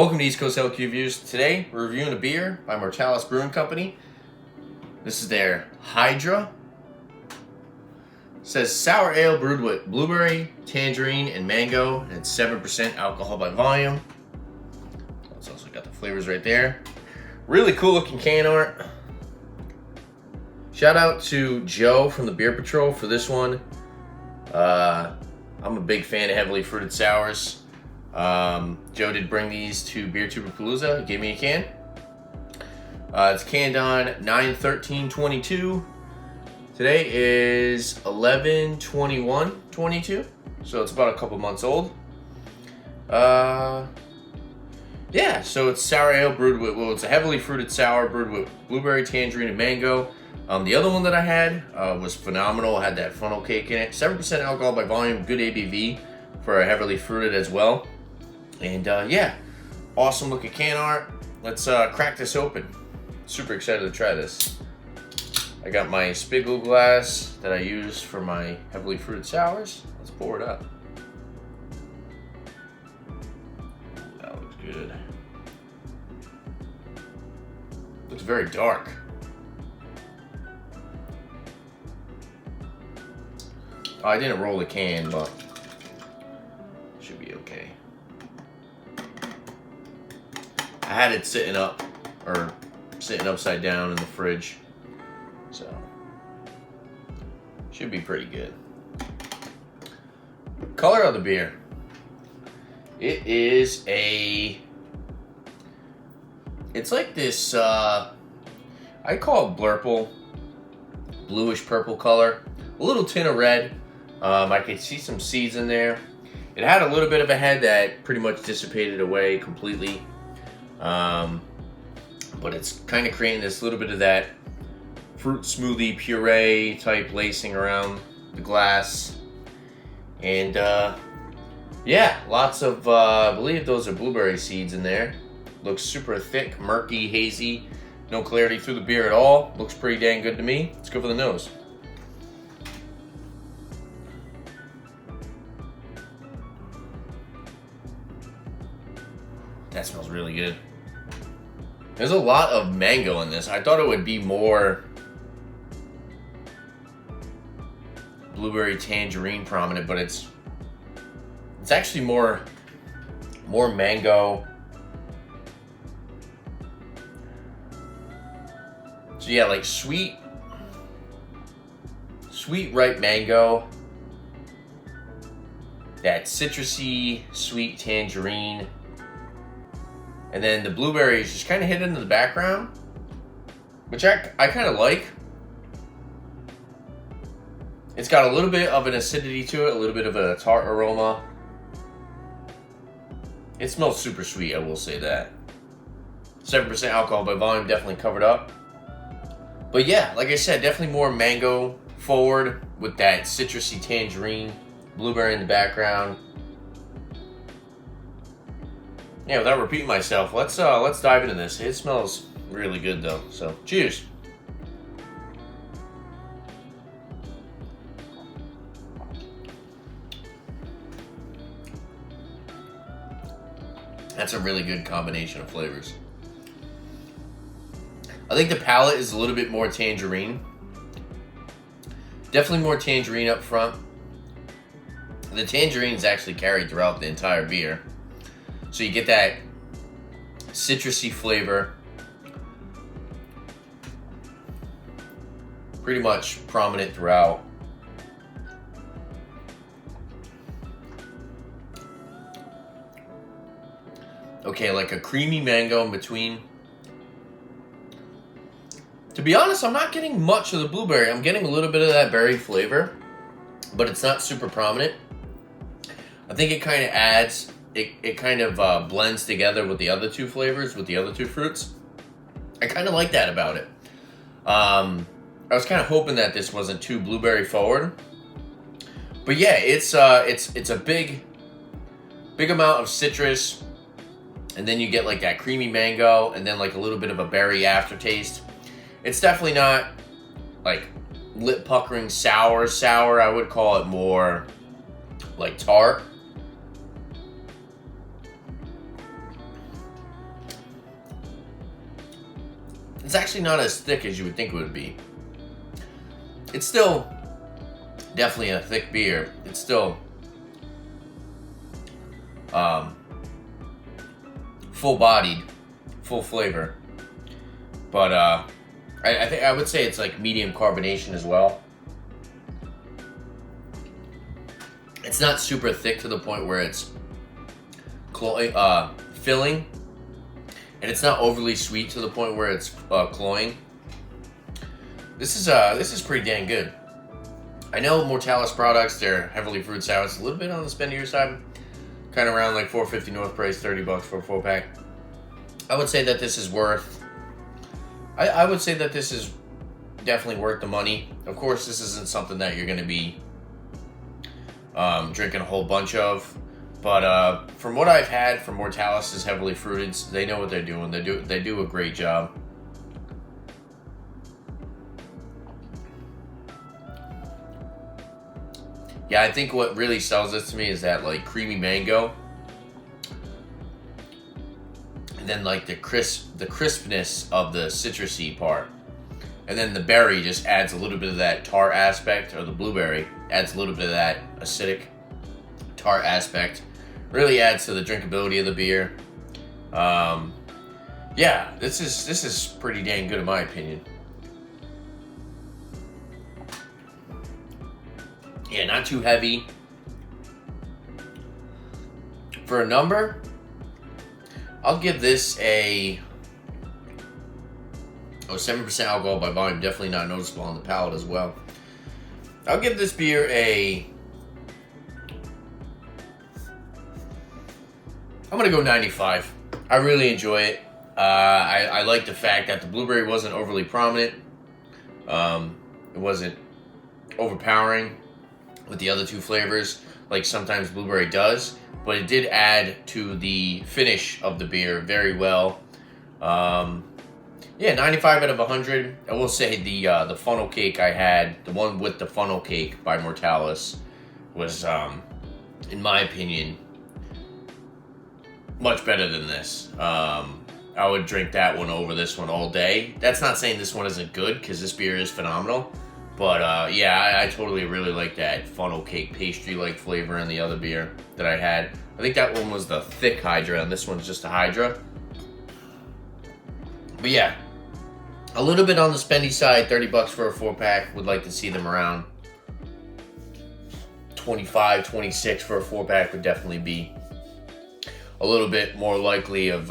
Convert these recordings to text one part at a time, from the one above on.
Welcome to East Coast LQ Reviews. Today we're reviewing a beer by Mortalis Brewing Company. This is their Hydra. It says sour ale brewed with blueberry, tangerine, and mango, and it's 7% alcohol by volume. It's also got the flavors right there. Really cool looking can art. Shout out to Joe from the Beer Patrol for this one. I'm a big fan of heavily fruited sours. Joe did bring these to Beer Tuber Palooza. He gave me a can. It's canned on 9/13/22. Today is 11/21/22, so it's about a couple months old. Yeah, so it's sour ale brewed with, well, it's a heavily fruited sour brewed with blueberry, tangerine, and mango. The other one that I had was phenomenal. It had that funnel cake in it. 7% alcohol by volume, good ABV for a heavily fruited as well. And yeah, awesome looking can art. Let's crack this open. Super excited to try this. I got my spiggle glass that I use for my heavily fruited sours. Let's pour it up. That looks good. Looks very dark. Oh, I didn't roll the can, but should be okay. I had it sitting up, or sitting upside down in the fridge, so should be pretty good. Color of the beer. It is it's like this, I call it blurple, bluish purple color. A little tint of red. I could see some seeds in there. It had a little bit of a head that pretty much dissipated away completely. But it's kind of creating this little bit of that fruit smoothie puree type lacing around the glass. And yeah, lots of, I believe those are blueberry seeds in there. Looks super thick, murky, hazy. No clarity through the beer at all. Looks pretty dang good to me. Let's go for the nose. That smells really good. There's a lot of mango in this. I thought it would be more blueberry tangerine prominent, but it's actually more mango. So yeah, like sweet ripe mango. That citrusy sweet tangerine. And then the blueberries just kind of hid into the background, which I kind of like. It's got a little bit of an acidity to it, a little bit of a tart aroma. It smells super sweet, I will say that. 7% alcohol by volume, definitely covered up. But yeah, like I said, definitely more mango forward with that citrusy tangerine, blueberry in the background. Yeah, without repeating myself, let's dive into this. It smells really good though. So, cheers. That's a really good combination of flavors. I think the palate is a little bit more tangerine. Definitely more tangerine up front. The tangerine is actually carried throughout the entire beer. So you get that citrusy flavor, pretty much prominent throughout. Okay, like a creamy mango in between. To be honest, I'm not getting much of the blueberry. I'm getting a little bit of that berry flavor, but it's not super prominent. I think it kind of adds... It kind of blends together with the other two flavors, with the other two fruits. I kind of like that about it. I was kind of hoping that this wasn't too blueberry forward. But yeah, it's a big amount of citrus. And then you get like that creamy mango and then like a little bit of a berry aftertaste. It's definitely not like lip puckering sour. I would call it more like tart. It's actually not as thick as you would think it would be. It's still definitely a thick beer. It's still full-bodied, full flavor. But I think I would say it's like medium carbonation as well. It's not super thick to the point where it's filling, and it's not overly sweet to the point where it's cloying. This is pretty dang good. I know Mortalis products, they're heavily fruit sour. It's a little bit on the spendier side, kind of around like $4.50 North price, $30 for a 4-pack. I would say that this is worth. I would say that this is definitely worth the money. Of course, this isn't something that you're going to be drinking a whole bunch of, but from what I've had from Mortalis is heavily fruited. They know what they're doing. They do a great job. Yeah, I think what really sells this to me is that like creamy mango, and then like the crispness of the citrusy part, and then the berry just adds a little bit of that tart aspect, or the blueberry adds a little bit of that acidic tart aspect. Really adds to the drinkability of the beer. Yeah, this is pretty dang good in my opinion. Yeah, not too heavy. For a number, I'll give this a 7% alcohol by volume, definitely not noticeable on the palate as well. I'll give this beer I'm gonna go 95. I really enjoy it. I like the fact that the blueberry wasn't overly prominent. It wasn't overpowering with the other two flavors like sometimes blueberry does, but it did add to the finish of the beer very well. Yeah, 95 out of 100. I will say the funnel cake I had, the one with the funnel cake by Mortalis, was in my opinion much better than this. I would drink that one over this one all day. That's not saying this one isn't good, because this beer is phenomenal. But yeah, I totally really like that funnel cake pastry-like flavor in the other beer that I had. I think that one was the thick Hydra, and this one's just a Hydra. But yeah, a little bit on the spendy side, $30 for a 4-pack. Would like to see them around 25, 26 for a 4-pack would definitely be a little bit more likely of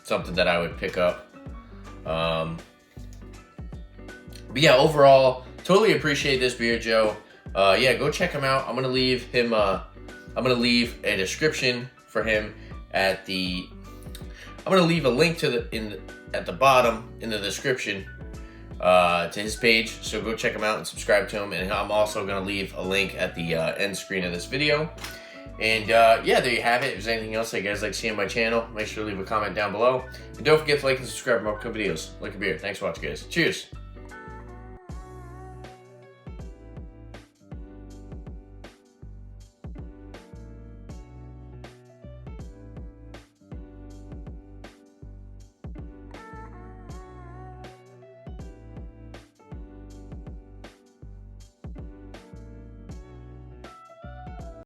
something that I would pick up. But yeah, overall, totally appreciate this beer, Joe. Yeah, go check him out. I'm gonna leave him. I'm gonna leave a description for him at the. I'm gonna leave a link to at the bottom in the description to his page. So go check him out and subscribe to him. And I'm also gonna leave a link at the end screen of this video. And yeah, there you have it. If there's anything else that you guys like to see on my channel, make sure to leave a comment down below. And don't forget to like and subscribe for more videos. Like a beer. Thanks for watching, guys. Cheers.